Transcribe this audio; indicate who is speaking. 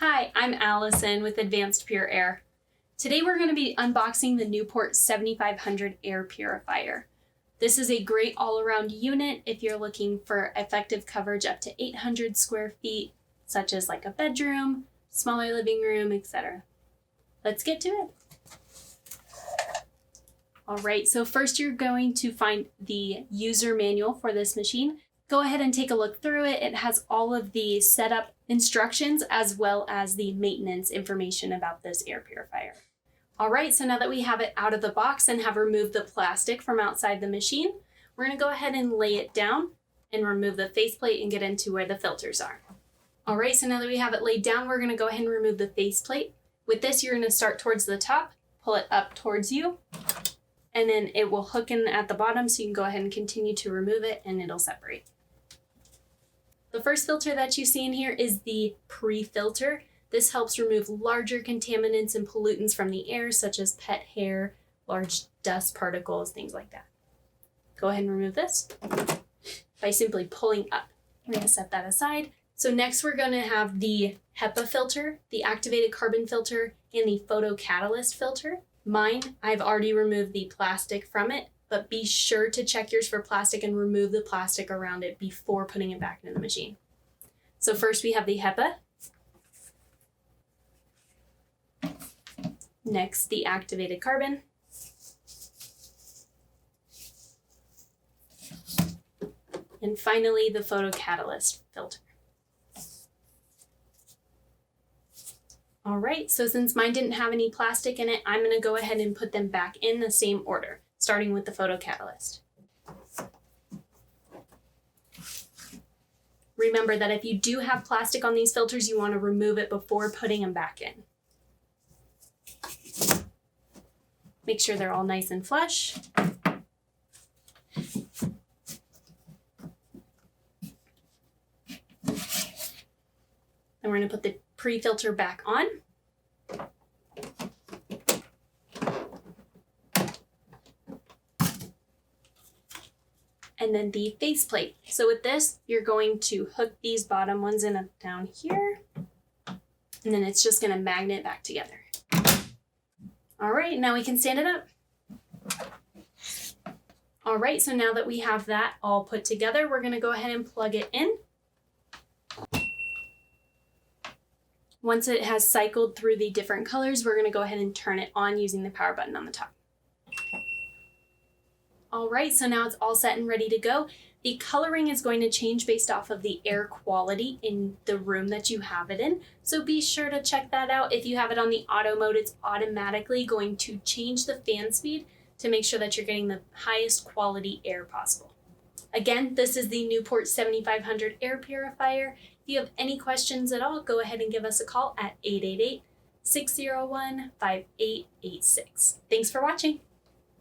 Speaker 1: Hi, I'm Allison with Advanced Pure Air. Today we're going to be unboxing the Newport 7500 air purifier. This is a great all-around unit if you're looking for effective coverage up to 800 square feet, such as like a bedroom, smaller living room, etc. Let's get to it. All right, so first you're going to find the user manual for this machine. Go ahead and take a look through it. It has all of the setup instructions as well as the maintenance information about this air purifier. All right, so now that we have it out of the box and have removed the plastic from outside the machine, we're gonna go ahead and lay it down and remove the faceplate and get into where the filters are. All right, so now that we have it laid down, we're gonna go ahead and remove the faceplate. With this, you're gonna start towards the top, pull it up towards you, and then it will hook in at the bottom, so you can go ahead and continue to remove it and it'll separate. The first filter that you see in here is the pre-filter. This helps remove larger contaminants and pollutants from the air, such as pet hair, large dust particles, things like that. Go ahead and remove this by simply pulling up. We're going to set that aside. So next we're going to have the Hepa filter, the activated carbon filter, and the photocatalyst filter. Mine, I've already removed the plastic from it, but be sure to check yours for plastic and remove the plastic around it before putting it back into the machine. So first we have the Hepa. Next, the activated carbon. And finally, the photocatalyst filter. All right, so since mine didn't have any plastic in it, I'm gonna go ahead and put them back in the same order, starting with the photocatalyst. Remember that if you do have plastic on these filters, you want to remove it before putting them back in. Make sure they're all nice and flush. And we're going to put the pre-filter back on. And then the faceplate. So with this, you're going to hook these bottom ones in down here, and then it's just going to magnet back together. All right, now we can stand it up. All right, so now that we have that all put together, we're going to go ahead and plug it in. Once it has cycled through the different colors, we're going to go ahead and turn it on using the power button on the top. All right, so now it's all set and ready to go. The coloring is going to change based off of the air quality in the room that you have it in. So be sure to check that out. If you have it on the auto mode, it's automatically going to change the fan speed to make sure that you're getting the highest quality air possible. Again, this is the Newport 7500 air purifier. If you have any questions at all, go ahead and give us a call at 888-601-5886. Thanks for watching.